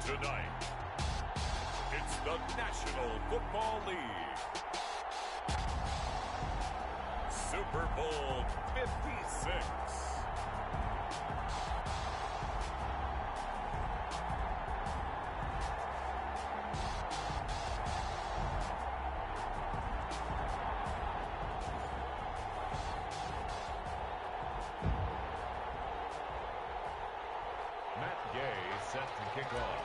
Tonight, it's the National Football League Super Bowl 56. Set to kick off.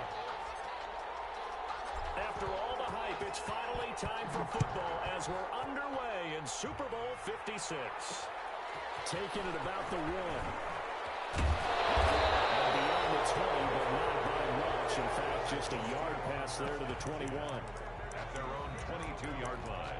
After all the hype, it's finally time for football as we're underway in Super Bowl 56. Taking it about the 1. And beyond the 20, but not by much. In fact, just a yard pass there to the 21. At their own 22-yard line.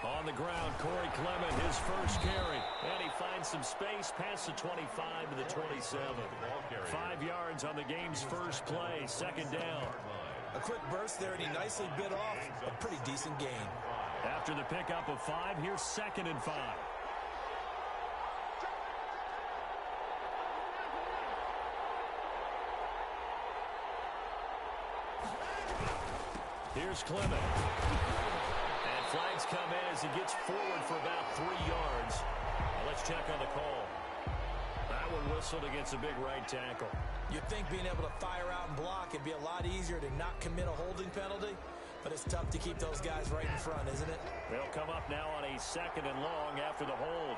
On the ground, Corey Clement, his first carry. And he finds some space past the 25 to the 27. 5 yards on the game's first play, second down. A quick burst there, and he nicely bit off a pretty decent gain. After the pickup of 5, here's 2nd and 5. Here's Clement. And flags come in as he gets forward for about 3 yards. Now let's check on the call. That one whistled against a big right tackle. You'd think being able to fire out and block would be a lot easier to not commit a holding penalty, but it's tough to keep those guys right in front, isn't it? They'll come up now on a 2nd and long after the hold.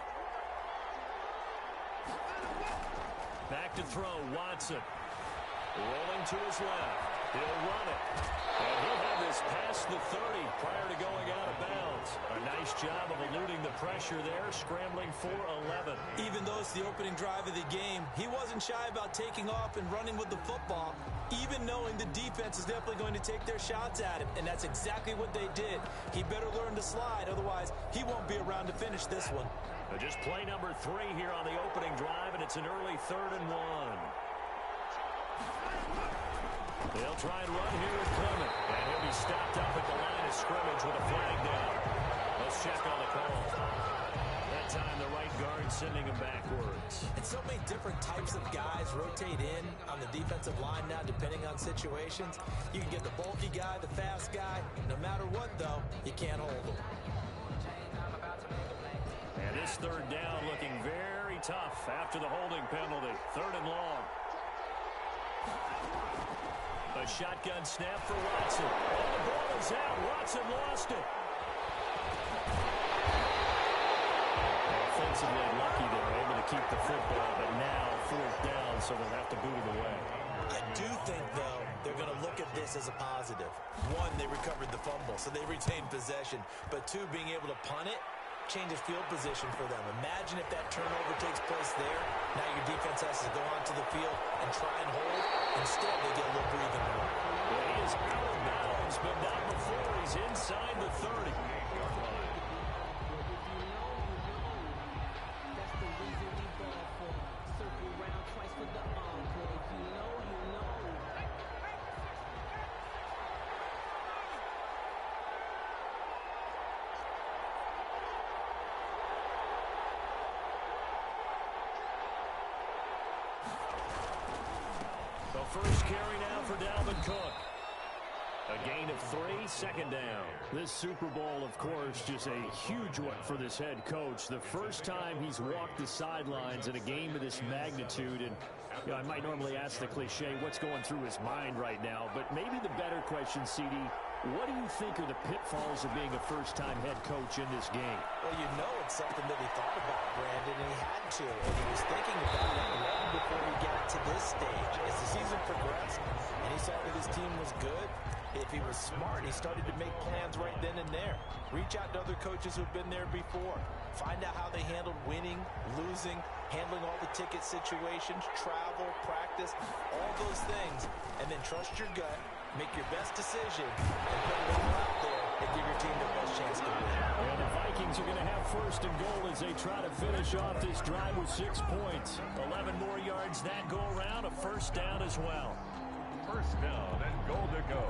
Back to throw, Watson. Rolling to his left. He'll run it. And he'll have this past the 30 prior to going out of bounds. A nice job of eluding the pressure there, scrambling for 11. Even though it's the opening drive of the game, he wasn't shy about taking off and running with the football, even knowing the defense is definitely going to take their shots at him. And that's exactly what they did. He better learn to slide, otherwise he won't be around to finish this one. Just play number 3 here on the opening drive, and it's an early 3rd and 1. They'll try and run here with Clement. And he'll be stopped up at the line of scrimmage with a flag down. Let's check on the call. That time the right guard sending him backwards. And so many different types of guys rotate in on the defensive line now depending on situations. You can get the bulky guy, the fast guy. No matter what, though, you can't hold them. And this 3rd down looking very tough after the holding penalty. 3rd and long. A shotgun snap for Watson. Oh, the ball is out. Watson lost it. Offensively lucky they were able to keep the football, but now 4th down, so they'll have to boot it away. I do think, though, they're going to look at this as a positive. 1, they recovered the fumble, so they retained possession. But 2, being able to punt it changes field position for them. Imagine if that turnover takes place there. Now your defense has to go onto the field and try and hold. Instead, they get a little breathing room. Well, he is out of bounds, but not before he's inside the 30. First carry now for Dalvin Cook. A gain of 3, 2nd down. This Super Bowl, of course, just a huge one for this head coach. The first time he's walked the sidelines in a game of this magnitude. And you know, I might normally ask the cliche, what's going through his mind right now? But maybe the better question, CD, what do you think are the pitfalls of being a first-time head coach in this game? Well, you know it's something that he thought about, Brandon, and he had to. And he was thinking about it long before he got to this stage. As the season progressed and he saw that his team was good, if he was smart, he started to make plans right then and there. Reach out to other coaches who've been there before. Find out how they handled winning, losing, handling all the ticket situations, travel, practice, all those things. And then trust your gut Make your best decision and put it all out there and give your team the best chance to win. And the Vikings are going to have first and goal as they try to finish off this drive with 6 points. 11 more yards that go around, a first down as well. First down and goal to go.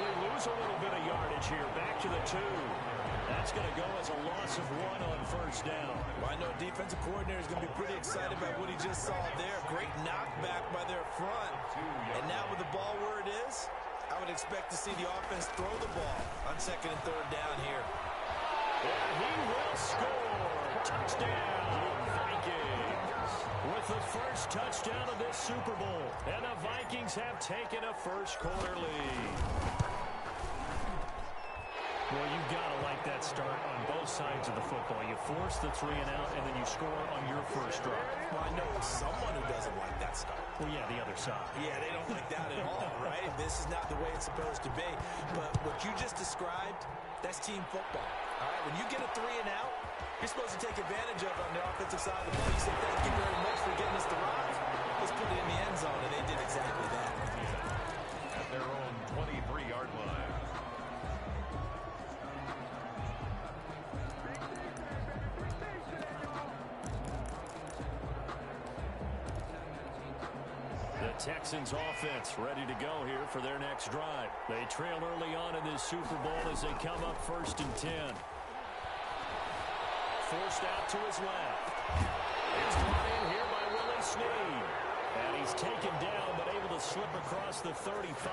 Lose a little bit of yardage here. Back to the 2. That's going to go as a loss of 1 on first down. Well, I know defensive coordinator is going to be pretty excited about what he just saw there. Great knockback by their front. And now with the ball where it is, I would expect to see the offense throw the ball on 2nd and 3rd down here. And he will score. Touchdown, Vikings. With the first touchdown of this Super Bowl. And the Vikings have taken a first-quarter lead. Well, you've got to like that start on both sides of the football. You force the 3 and out, and then you score on your first drive. Well, I know someone who doesn't like that start. Well, yeah, the other side. Yeah, they don't like that at all, right? This is not the way it's supposed to be. But what you just described, that's team football. All right, when you get a 3 and out, you're supposed to take advantage of it on the offensive side of the ball. You say, thank you very much for getting us the rock. Let's put it in the end zone, and they did exactly that. At their own 23-yard line. Texans offense ready to go here for their next drive. They trail early on in this Super Bowl as they come up 1st and 10. Forced out to his left. It's brought in here by Willie Snead. And he's taken down but able to slip across the 35.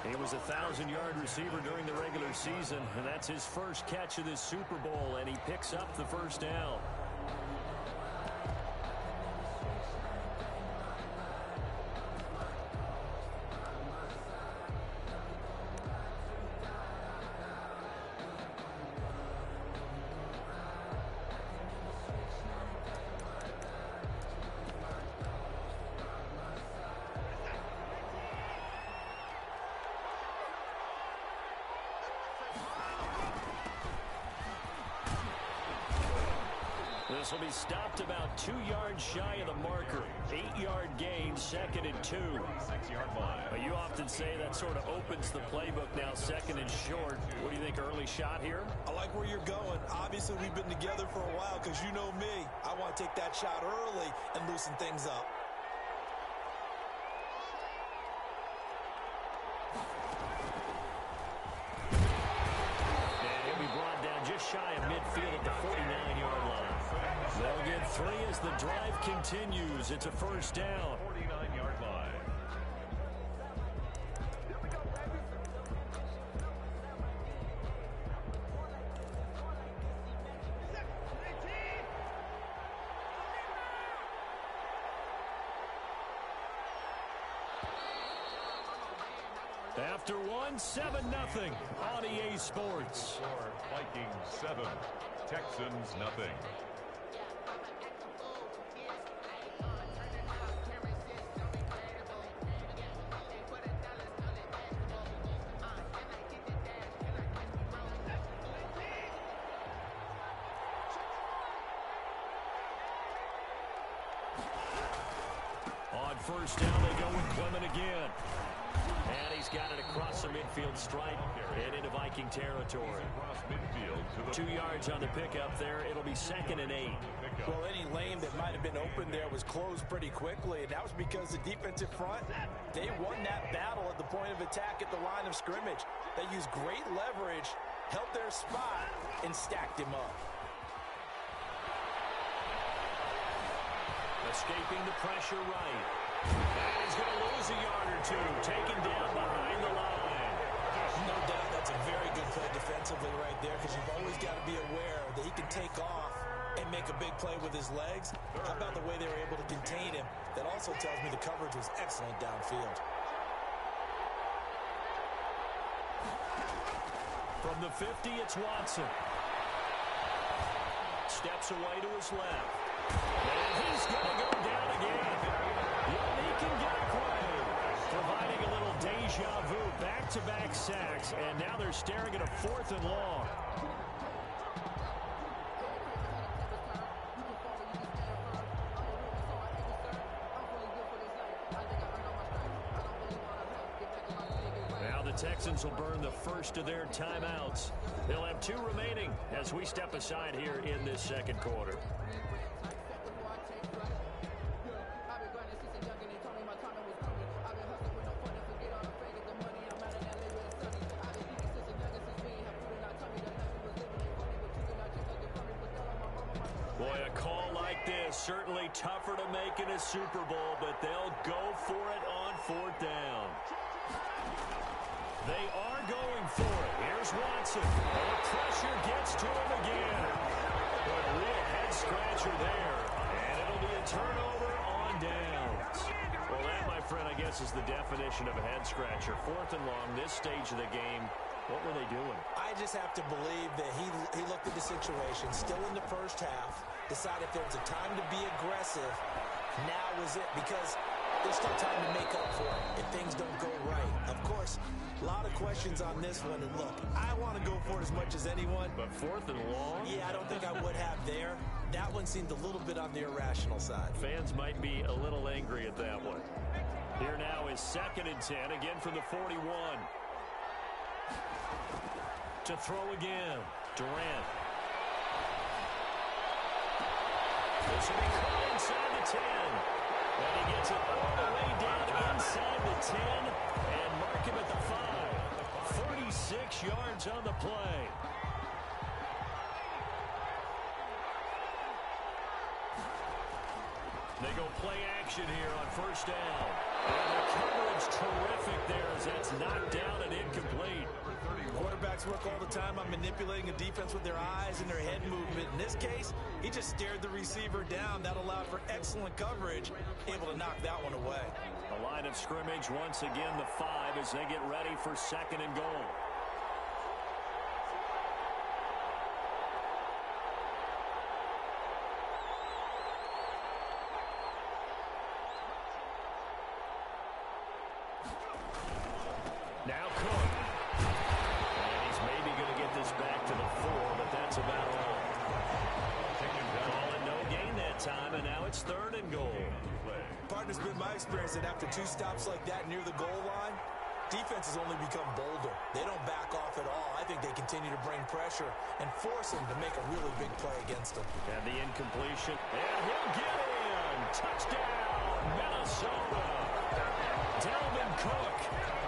He was a 1,000-yard receiver during the regular season, and that's his first catch of this Super Bowl, and he picks up the first down. This will be stopped about 2 yards shy of the marker. 8-yard gain, 2nd and 2. 6-yard line. You often say that sort of opens the playbook now, 2nd and short. What do you think, early shot here? I like where you're going. Obviously, we've been together for a while because you know me. I want to take that shot early and loosen things up. And he'll be brought down just shy of midfield at the 49-yard line. They'll get 3 as the drive continues. It's a first down. 49-yard line. After 7-0 on EA Sports. Vikings 7, Texans nothing. On first down, they go with Clement again. And he's got it across the midfield stripe and into Viking territory. Across midfield to the 2 yards on the pickup there. It'll be 2nd and 8. Well, any lane that might have been open there was closed pretty quickly, and that was because the defensive front, they won that battle at the point of attack at the line of scrimmage. They used great leverage, held their spot, and stacked him up. Escaping the pressure right. And he's going to lose a yard or 2. Taken down behind the line. No doubt that's a very good play defensively right there, because you've always got to be aware that he can take off and make a big play with his legs. How about the way they were able to contain him? That also tells me the coverage was excellent downfield. From the 50, it's Watson. Steps away to his left. And he's going to go down again. Yannick Ngakoue providing a little danger deja vu, back-to-back sacks, and now they're staring at a 4th and long. Now the Texans will burn the first of their timeouts. They'll have 2 remaining as we step aside here in this second quarter. Boy, a call like this, certainly tougher to make in a Super Bowl, but they'll go for it on 4th down. They are going for it. Here's Watson. And the pressure gets to him again. Boy, a real head-scratcher there. And it'll be a turnover on downs. Well, that, my friend, I guess is the definition of a head-scratcher. 4th and long, this stage of the game. What were they doing? I just have to believe that he looked at the situation, still in the first half, decided if there was a time to be aggressive, now was it, because there's still time to make up for it if things don't go right. Of course, a lot of questions on this one, and look, I want to go for it as much as anyone. But 4th and long? Yeah, I don't think I would have there. That one seemed a little bit on the irrational side. Fans might be a little angry at that one. Here now is 2nd and 10, again from the 41. To throw again, Durant. This will be caught inside the 10. And he gets it all the way down inside the 10 and mark him at the 5. 46 yards on the play. They go play action here on 1st down. And the coverage terrific there as that's knocked down and incomplete. Quarterbacks work all the time on manipulating a defense with their eyes and their head movement. In this case, he just stared the receiver down. That allowed for excellent coverage, able to knock that one away. A line of scrimmage once again, the 5 as they get ready for 2nd and goal. Now Cook. And he's maybe going to get this back to the 4, but that's about all. Ball and no gain that time, and now it's 3rd and goal. Partner's been my experience that after 2 stops like that near the goal line, defenses only become bolder. They don't back off at all. I think they continue to bring pressure and force him to make a really big play against them. And the incompletion. And he'll get in. Touchdown, Minnesota. Dalvin Cook,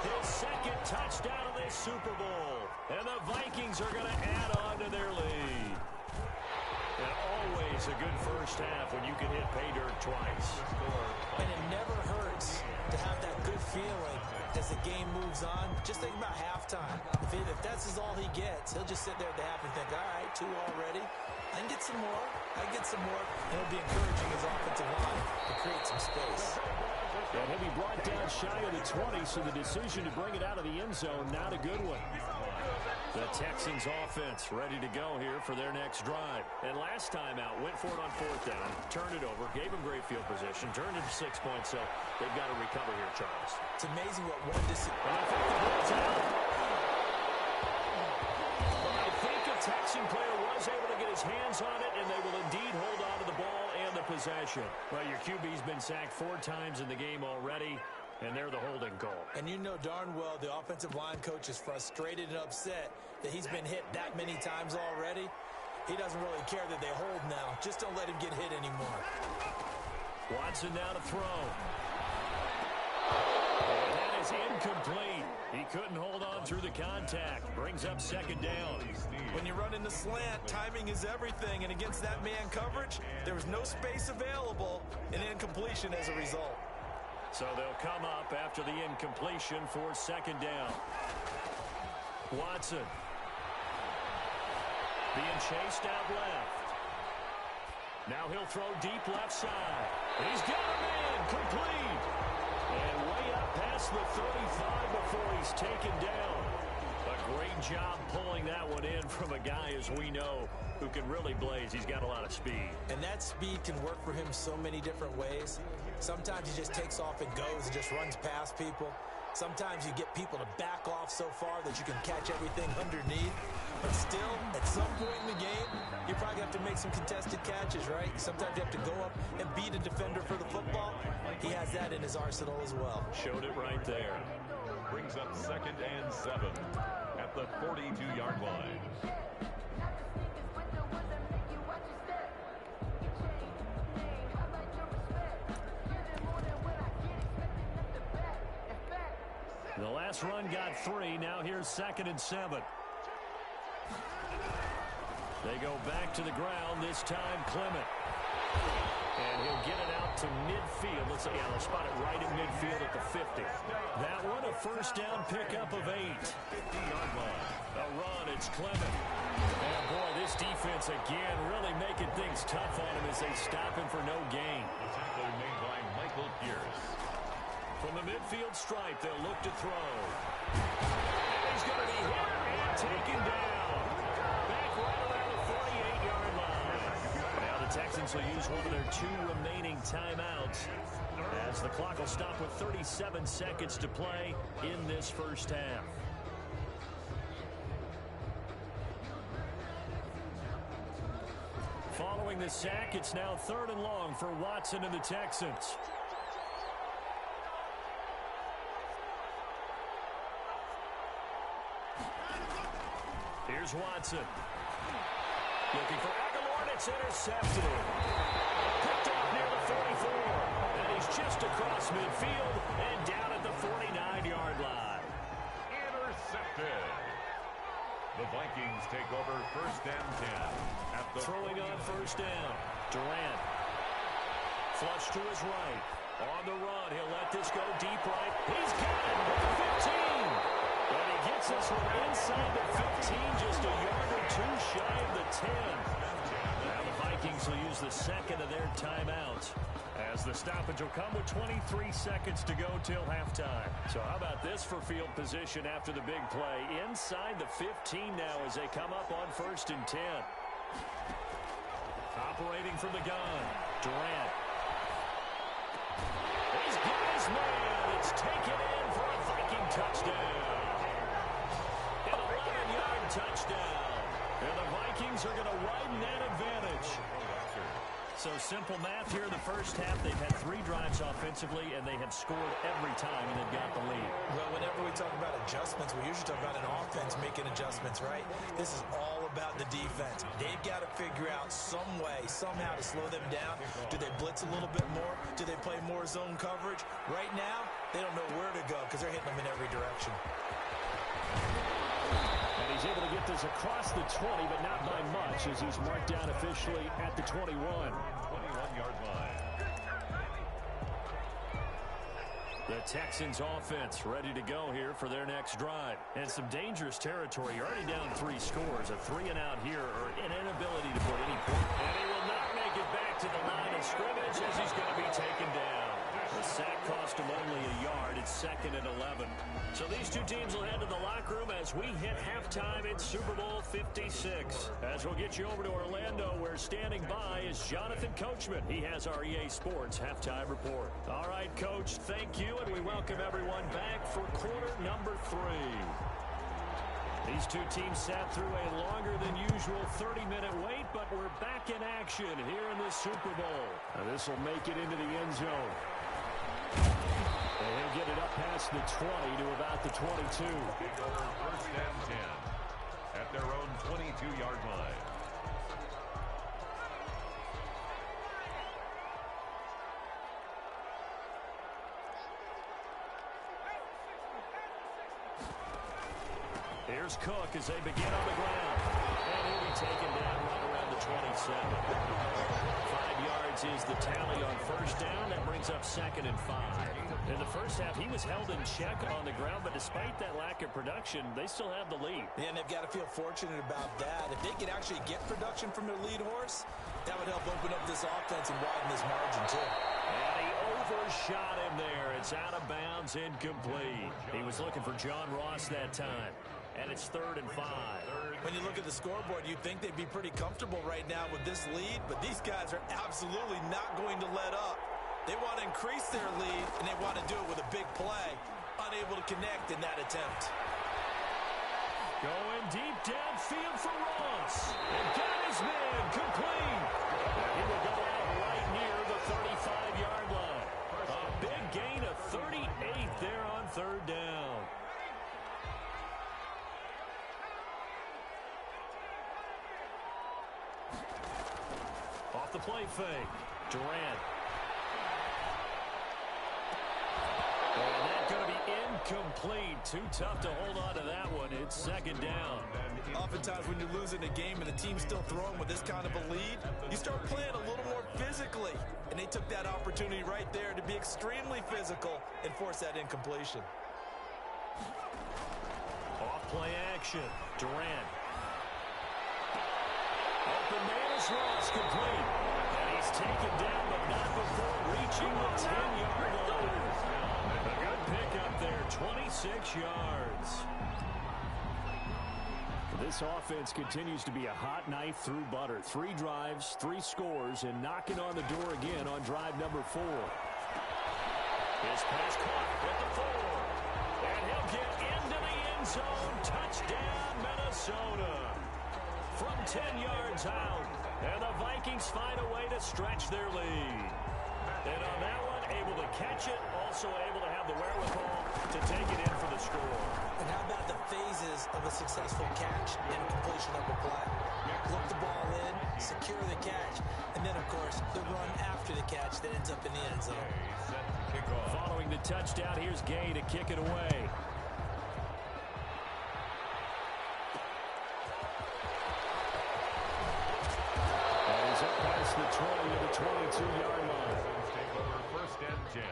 his 2nd touchdown of this Super Bowl. And the Vikings are going to add on to their lead. And always a good first half when you can hit pay dirt twice. And it never hurts to have that good feeling as the game moves on. Just think about halftime. If that's all he gets, he'll just sit there at the half and think, all right, 2 already. I can get some more. I can get some more. And it'll be encouraging his offensive line to create some space. And he'll be brought down shy of the 20, so the decision to bring it out of the end zone, not a good one. The Texans offense ready to go here for their next drive. And last time out, went for it on 4th down, turned it over, gave him great field position, turned it to 6 points, so they've got to recover here, Charles. It's amazing what one decision. I think a Texan player was able to get his hands on it, and they will indeed hold on to the ball and the possession. Well, your QB's been sacked 4 times in the game already, and they're the holding call. And you know darn well the offensive line coach is frustrated and upset that he's been hit that many times already. He doesn't really care that they hold now. Just don't let him get hit anymore. Watson now to throw. And that is incomplete. He couldn't hold on through the contact. Brings up 2nd down. When you run in the slant, timing is everything. And against that man coverage, there was no space available, and incompletion as a result. So they'll come up after the incompletion for 2nd down. Watson being chased out left. Now he'll throw deep left side. He's got a man complete. And way up past the 35 before he's taken down. A great job pulling that one in from a guy, as we know, who can really blaze. He's got a lot of speed. And that speed can work for him so many different ways. Sometimes he just takes off and goes and just runs past people. Sometimes you get people to back off so far that you can catch everything underneath. But still, at some point in the game, you probably have to make some contested catches, right? Sometimes you have to go up and beat a defender for the football. He has that in his arsenal as well. Showed it right there. Brings up 2nd and 7 at the 42-yard line. The last run got 3. Now here's 2nd and 7. They go back to the ground, this time Clement. And he'll get it out to midfield. Let's see, they'll spot it right in midfield at the 50. That one, a first down pickup of 8. 50-yard line. A run, it's Clement. And boy, this defense again really making things tough on him as they stop him for no gain. The tackle made by Michael Pierce. From the midfield stripe, they'll look to throw. And he's going to be hit and taken down. Back right around the 48-yard line. Now the Texans will use one of their 2 remaining timeouts as the clock will stop with 37 seconds to play in this first half. Following the sack, it's now 3rd and long for Watson and the Texans. Here's Watson. Looking for Aguilar, and it's intercepted. Picked up near the 44. And he's just across midfield and down at the 49-yard line. Intercepted. The Vikings take over 1st and 10 at the Throwing on 1st down. Durant. Flush to his right. On the run. He'll let this go deep right. He's got it at the 15. And he gets this one inside the 15, just a yard or 2 shy of the 10. Now the Vikings will use the 2nd of their timeouts as the stoppage will come with 23 seconds to go till halftime. So how about this for field position after the big play? Inside the 15 now as they come up on 1st and 10. Operating from the gun, Durant. He's got his man. It's taken in for a Viking touchdown. An 11-yard touchdown. And the Vikings are going to widen that advantage. So simple math here in the first half. They've had 3 drives offensively, and they have scored every time, and they've got the lead. Well, whenever we talk about adjustments, we usually talk about an offense making adjustments, right? This is all about the defense. They've got to figure out some way, somehow to slow them down. Do they blitz a little bit more? Do they play more zone coverage? Right now, they don't know where to go because they're hitting them in every direction. And he's able to get this across the 20, but not by much as he's marked down officially at the 21. 21-yard line. The Texans offense ready to go here for their next drive. And some dangerous territory. You're already down 3 scores. A 3-and-out here or an inability to put any point. And he will not make it back to the line of scrimmage as he's going to be taken down. The sack cost him only a yard. It's 2nd and 11. So these 2 teams will head to the locker room as we hit halftime in Super Bowl 56. As we'll get you over to Orlando, where standing by is Jonathan Coachman. He has our EA Sports halftime report. All right, Coach, thank you, and we welcome everyone back for quarter number 3. These 2 teams sat through a longer than usual 30-minute wait, but we're back in action here in the Super Bowl. Now this will make it into the end zone. And he'll get it up past the 20 to about the 22. Take over 1st and 10 at their own 22-yard line. Here's Cook as they begin on the ground. And he'll be taken down right around the 27. 5 yards is the tally on 1st down. That brings up 2nd and 5. In the first half, he was held in check on the ground, but despite that lack of production, they still have the lead. And they've got to feel fortunate about that. If they could actually get production from their lead horse, that would help open up this offense and widen this margin, too. And he overshot him there. It's out of bounds, incomplete. He was looking for John Ross that time. And it's 3rd and 5. When you look at the scoreboard, you'd think they'd be pretty comfortable right now with this lead, but these guys are absolutely not going to let up. They want to increase their lead, and they want to do it with a big play. unable to connect in that attempt. Going deep downfield for Ross. And got his man complete. And he will go out right near the 35-yard line. A big gain of 38 there on third down. Off the play fake. Durant. And that's going to be incomplete. Too tough to hold on to that one. It's second down. Oftentimes when you're losing a game and the team's still throwing with this kind of a lead, you start playing a little more physically. And they took that opportunity right there to be extremely physical and force that incompletion. Off play action. Durant. Open man is Ross, complete. And he's taken down, but not before reaching the 10-yard line. A good pickup there, 26 yards. This offense continues to be a hot knife through butter. 3 drives, 3 scores, and knocking on the door again on drive number 4. His pass caught at the 4. And he'll get into the end zone. Touchdown, Minnesota. From 10 yards out. And the Vikings find a way to stretch their lead. And on that one, able to catch it, also able to have the wherewithal to take it in for the score. And how about the phases of a successful catch and completion of a play? Look the ball in, secure the catch, and then, of course, the run after the catch that ends up in the end zone. Following the touchdown, here's Gay to kick it away. And he's up past the 20 to the 22-yard line. Take over first and 10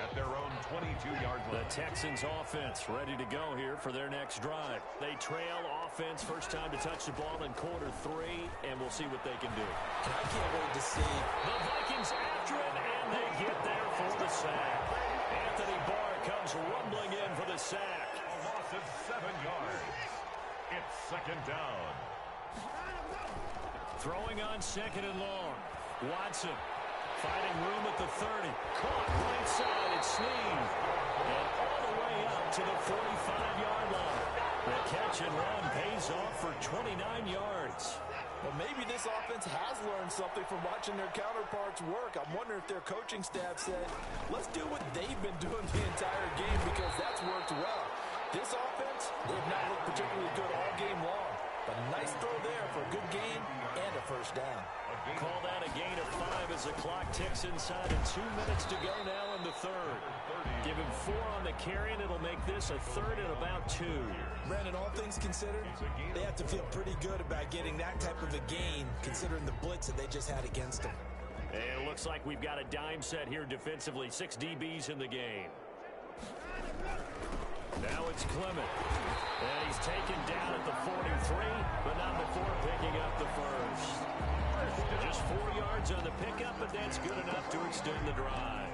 at their own 22-yard line. The Texans offense ready to go here for their next drive. They trail offense, first time to touch the ball in quarter 3, and we'll see what they can do. And I can't wait to see The Vikings after it, and they get there for the sack. Anthony Barr comes rumbling in for the sack. A loss of 7 yards. It's second down. Throwing on second and long. Watson finding room at the 30. Caught right side and Sneed. And all the way up to the 45-yard line. The catch and run pays off for 29 yards. Well, maybe this offense has learned something from watching their counterparts work. I'm wondering if their coaching staff said, let's do what they've been doing the entire game because that's worked well. This offense, they've not looked particularly good all game long. But a nice throw there for a good gain and a first down. Call that a gain of 5 as the clock ticks inside and 2 minutes to go now in the third. Give him 4 on the carry, and it'll make this a third and about 2. Brandon, all things considered, they have to feel pretty good about getting that type of a gain considering the blitz that they just had against them. And it looks like we've got a dime set here defensively. 6 DBs in the game. Now it's Clement. And he's taken down at the 43, but not before picking up the first. Just 4 yards on the pickup, but that's good enough to extend the drive.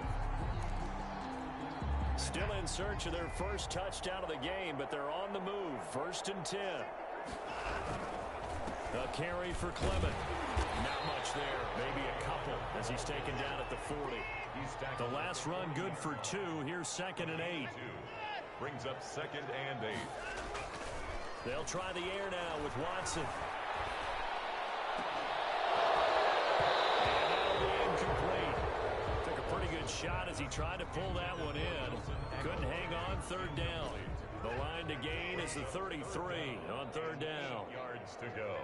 Still in search of their first touchdown of the game, but they're on the move. 1st and 10. A carry for Clement. Not much there. Maybe a couple as he's taken down at the 40. The last run good for 2. Here's 2nd and 8. Brings up 2nd and 8. They'll try the air now with Watson. And that'll be incomplete. Took a pretty good shot as he tried to pull that one in. Couldn't hang on 3rd down. The line to gain is the 33 on 3rd down. Yards to go.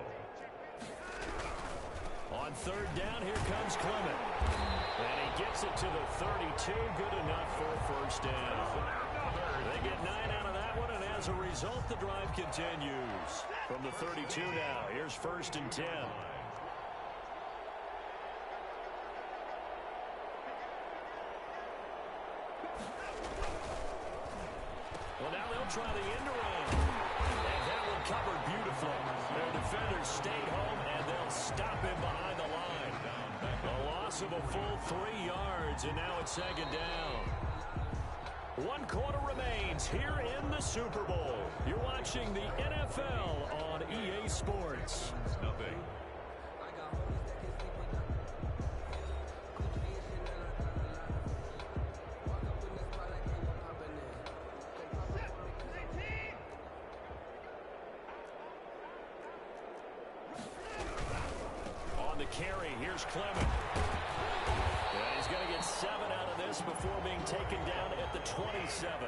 On 3rd down, here comes Clement. And he gets it to the 32. Good enough for a first down. They get 9 out of that one, and as a result, the drive continues. From the 32 now, here's 1st and 10. Well, now they'll try the end around. And that one covered beautifully. Their defenders stayed home, and they'll stop him behind the line. A loss of a full 3 yards, and now it's 2nd down. 1 quarter remains here in the Super Bowl. You're watching the NFL on EA Sports. Nothing. carry. Here's Clement. And he's going to get 7 out of this before being taken down at the 27.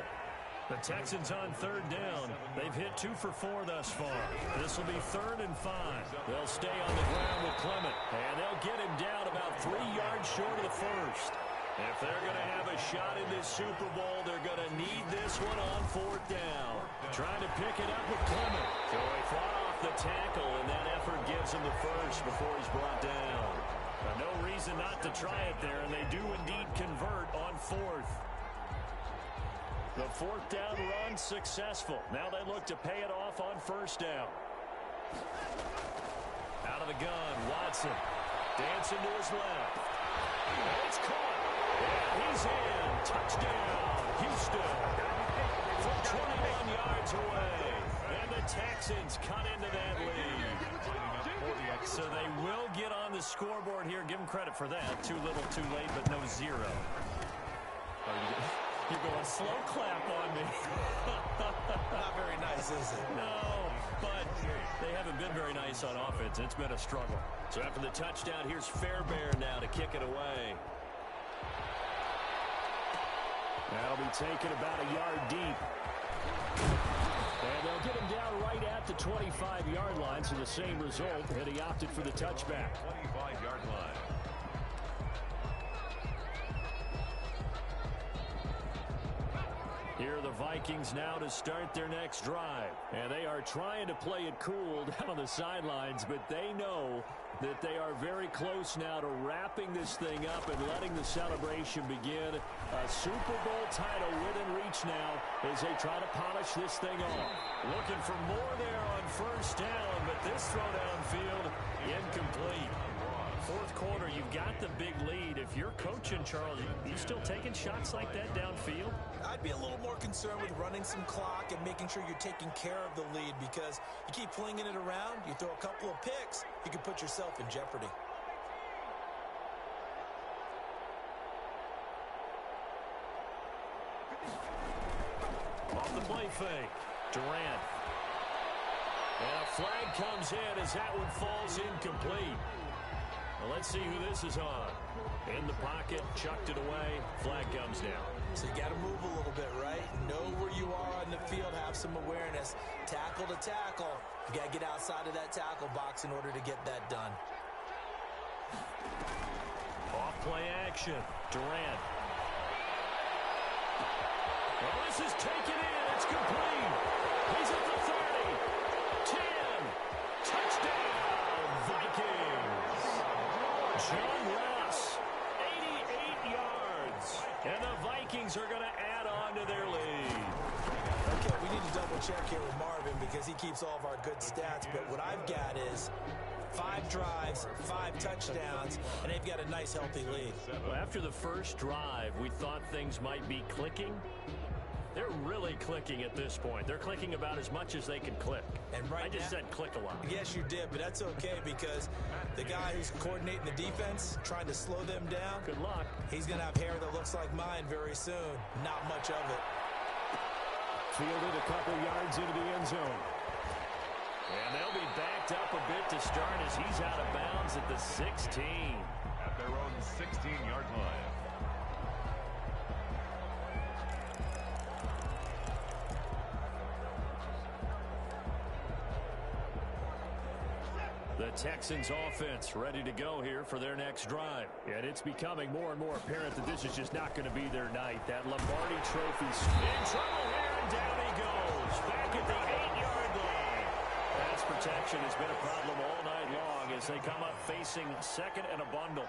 The Texans on third down. They've hit 2 for 4 thus far. This will be 3rd and 5. They'll stay on the ground with Clement, and they'll get him down about 3 yards short of the first. If they're going to have a shot in this Super Bowl, they're going to need this one on 4th down. Trying to pick it up with Clement. So he fought off the tackle, and that effort gives him the first before he's brought down. No reason not to try it there, and they do indeed convert on 4th. The 4th down run successful. Now they look to pay it off on 1st down. Out of the gun, Watson. Dancing to his left. And it's caught. And he's in. Touchdown, Houston. From 21 yards away. And the Texans cut into that lead. So they will get on the scoreboard here. Give them credit for that. Too little, too late, but no 0. You're going slow clap on me. Not very nice, is it? No, but they haven't been very nice on offense. It's been a struggle. So after the touchdown, here's Fairbairn now to kick it away. That'll be taken about a yard deep. And they'll get him down right at the 25-yard line, so the same result, and he opted for the touchback. 25-yard line. Here are the Vikings now to start their next drive. And they are trying to play it cool down on the sidelines, but they know that they are very close now to wrapping this thing up and letting the celebration begin. A Super Bowl title within reach now as they try to polish this thing off. Looking for more there on 1st down, but this throw downfield incomplete. 4th quarter, you've got the big lead. If you're coaching, Charles, you still taking shots like that downfield? I'd be a little more concerned with running some clock and making sure you're taking care of the lead, because you keep flinging it around, you throw a couple of picks, you can put yourself in jeopardy. Off the play fake, Durant. And a flag comes in as that one falls incomplete. Well, let's see who this is on. In the pocket, chucked it away, flag comes down. So you got to move a little bit, right? Know where you are on the field, have some awareness. Tackle to tackle. You got to get outside of that tackle box in order to get that done. Off play action, Durant. Well, this is taken in. It's complete. He's at the 30. 10. Touchdown, Vikings. John Ross, 88 yards. And the Vikings are going to add on to their lead. Okay, we need to double check here with Marvin because he keeps all of our good stats. But what I've got is 5 drives, 5 touchdowns, and they've got a nice, healthy lead. Well, after the first drive, we thought things might be clicking. They're really clicking at this point. They're clicking about as much as they can click. And right I just said click a lot. Yes, you did, but that's okay because the guy who's coordinating the defense, trying to slow them down, Good luck. he's going to have hair that looks like mine very soon. Not much of it. Fielded a couple yards into the end zone. And they'll be backed up a bit to start as he's out of bounds at the 16. At their own 16-yard line. The Texans offense ready to go here for their next drive. And it's becoming more and more apparent that this is just not going to be their night. That Lombardi Trophy's in trouble here, and down he goes. Back at the 8-yard line. Pass protection has been a problem all night long as they come up facing second and a bundle.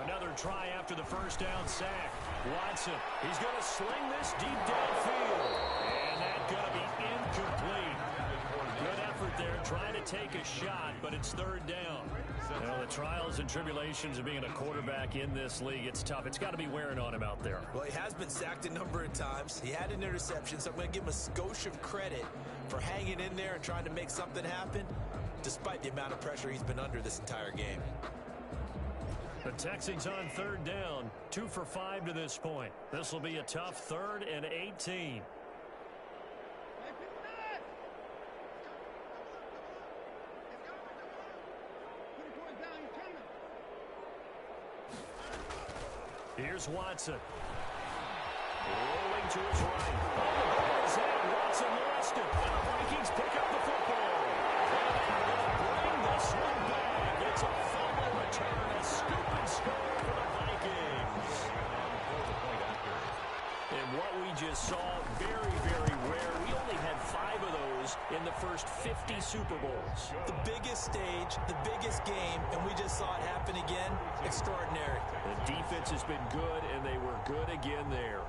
Another try after the first down sack. Watson, he's going to sling this deep downfield. And that's going to be incomplete. Good effort there, trying to take a shot, but it's 3rd down. You know, the trials and tribulations of being a quarterback in this league, it's tough. It's got to be wearing on him out there. Well, he has been sacked a number of times. He had an interception, so I'm going to give him a skosh of credit for hanging in there and trying to make something happen, despite the amount of pressure he's been under this entire game. The Texans on 3rd down, 2 for 5 to this point. This will be a tough 3rd and 18. Here's Watson. Rolling to his right. Oh, the ball is in. Watson lost it. And the Vikings pick up the football. And they're going to bring this one back. It's a fumble return. A scoop and score for the Vikings. And what we just saw, very, very rare. We only had 5 of those in the first 50 Super Bowls. The biggest stage, the biggest game, and we just saw it happen again. Extraordinary. The defense has been good, and they were good again there.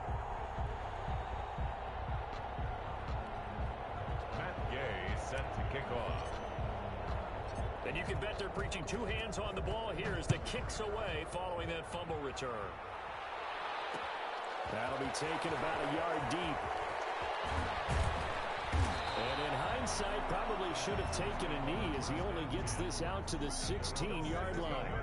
Matt Gay set to kick off. And you can bet they're preaching 2 hands on the ball here as the kick's away following that fumble return. That'll be taken about a yard deep. And in hindsight, probably should have taken a knee as he only gets this out to the 16-yard line.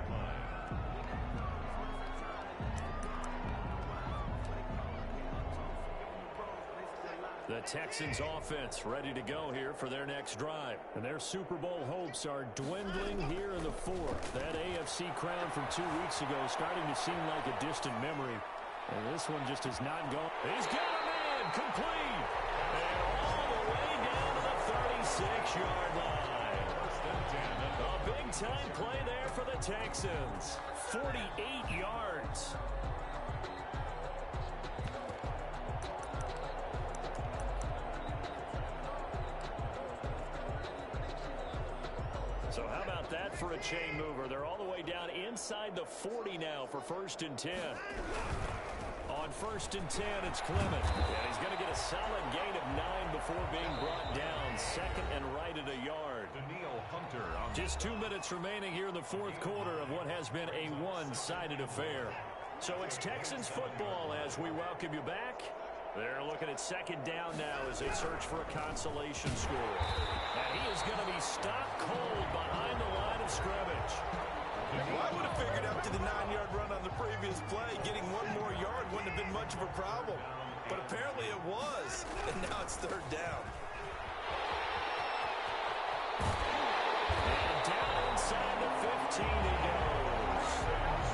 The Texans offense ready to go here for their next drive. And their Super Bowl hopes are dwindling here in the 4th. That AFC crown from 2 weeks ago starting to seem like a distant memory. And this one just has not gone. He's got a man complete. And all the way down to the 36-yard line. A big-time play there for the Texans. 48 yards. So how about that for a chain mover? They're all the way down inside the 40 now for 1st and 10. On 1st and 10, it's Clement. And he's going to get a solid gain of 9 before being brought down. 2nd and right at a yard. Just 2 minutes remaining here in the 4th quarter of what has been a one-sided affair. So it's Texans football as we welcome you back. They're looking at 2nd down now as they search for a consolation score. And he is going to be stopped cold behind the line of scrimmage. Well, I would have figured up to the 9-yard run on the previous play. Getting 1 more yard wouldn't have been much of a problem. But apparently it was. And now it's 3rd down. And down inside the 15 he goes.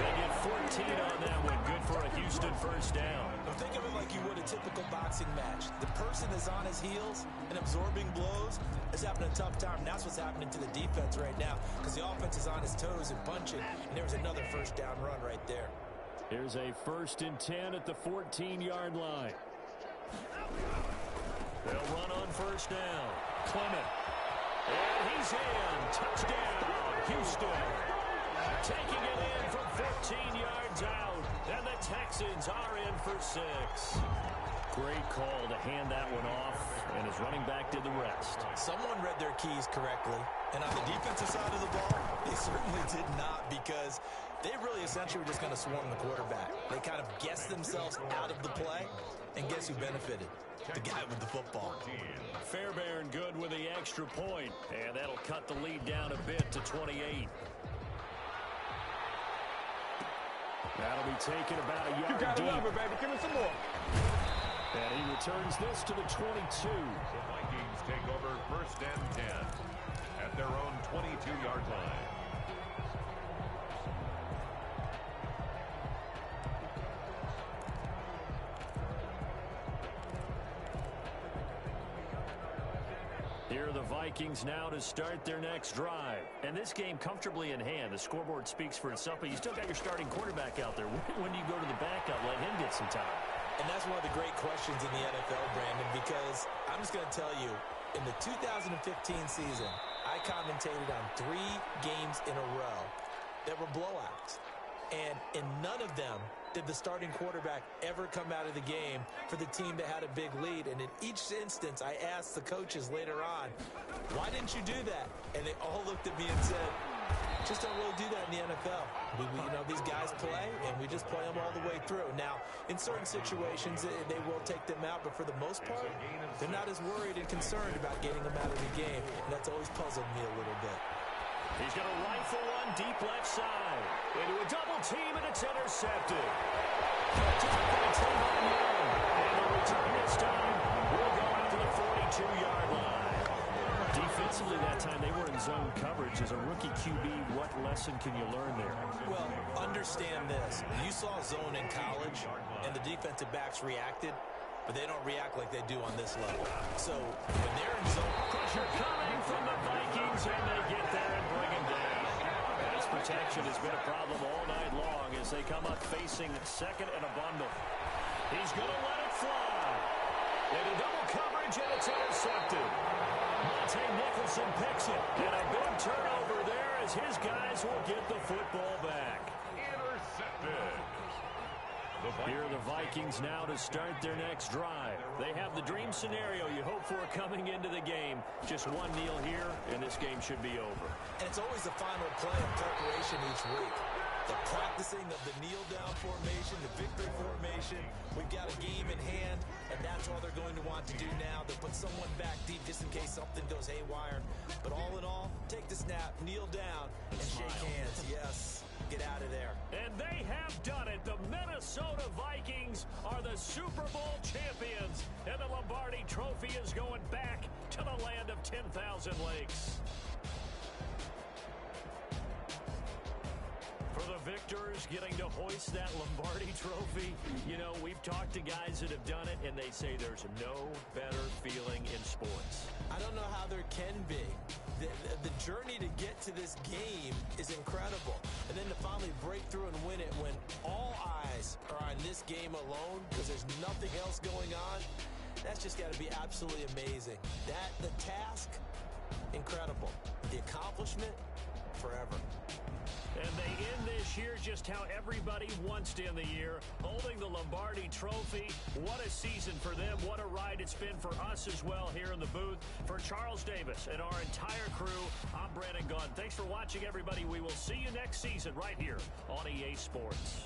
They get 14 on that one. Good for a Houston 1st down. Now think of it like you would a typical boxing match. The person is on his heels and absorbing blows is having a tough time. And that's what's happening to the defense right now because the offense is on his toes and punching. And there's another 1st down run right there. Here's a 1st and 10 at the 14-yard line. They'll run on 1st down. Clement. And he's in. Touchdown, Houston. Taking it in from 14 yards out. And the Texans are in for 6. Great call to hand that one off, and his running back did the rest. Someone read their keys correctly, and on the defensive side of the ball, they certainly did not because they really essentially were just going to swarm the quarterback. They kind of guessed themselves out of the play, and guess who benefited? The guy with the football. Fairbairn good with the extra point, and that'll cut the lead down a bit to 28. That'll be taken about a yard You gotta deep. love it, baby. Give me some more. And he returns this to the 22. The Vikings take over 1st and 10 at their own 22-yard line. Here are the Vikings now to start their next drive. And this game comfortably in hand. The scoreboard speaks for itself, but you still got your starting quarterback out there. When do you go to the backup, let him get some time? And that's one of the great questions in the NFL, Brandon, because I'm just going to tell you, in the 2015 season, I commentated on 3 games in a row that were blowouts. And in none of them did the starting quarterback ever come out of the game for the team that had a big lead. And in each instance, I asked the coaches later on, why didn't you do that? And they all looked at me and said, just don't really do that in the NFL. You know, these guys play, and we just play them all the way through. Now, in certain situations, they will take them out, but for the most part, they're not as worried and concerned about getting them out of the game, and that's always puzzled me a little bit. He's going to rifle one deep left side. Into a double team, and it's intercepted. Picked up by Tavon Young. And the return this time will go out to the 42-yard line. Defensively that time, they were in zone coverage. As a rookie QB, what lesson can you learn there? Well, understand this. You saw zone in college, and the defensive backs reacted, but they don't react like they do on this level. So when they're in zone... Pressure coming from the Vikings, and they get there and bring him down. Pass protection has been a problem all night long as they come up facing second and a bundle. He's going to let it fly. Into double coverage, and it's intercepted. Monte Nicholson picks it, and a big turnover there as his guys will get the football back. Intercepted. Here are the Vikings now to start their next drive. They have the dream scenario you hope for coming into the game. Just one kneel here, and this game should be over. And it's always the final play of preparation each week. The practicing of the kneel-down formation, the victory formation. We've got a game in hand, and that's all they're going to want to do now. They'll put someone back deep just in case something goes haywire. But all in all, take the snap, kneel down, and shake hands. Yes, get out of there. And they have done it. The Minnesota Vikings are the Super Bowl champions, and the Lombardi Trophy is going back to the land of 10,000 lakes. For the victors getting to hoist that Lombardi Trophy, you know, we've talked to guys that have done it, and they say there's no better feeling in sports. I don't know how there can be. The journey to get to this game is incredible. And then to finally break through and win it when all eyes are on this game alone because there's nothing else going on, that's just got to be absolutely amazing. The task, incredible. The accomplishment, forever. And they end this year just how everybody wants to end the year, holding the Lombardi Trophy. What a season for them. What a ride it's been for us as well here in the booth. For Charles Davis and our entire crew, I'm Brandon Gunn. Thanks for watching, everybody. We will see you next season right here on EA Sports.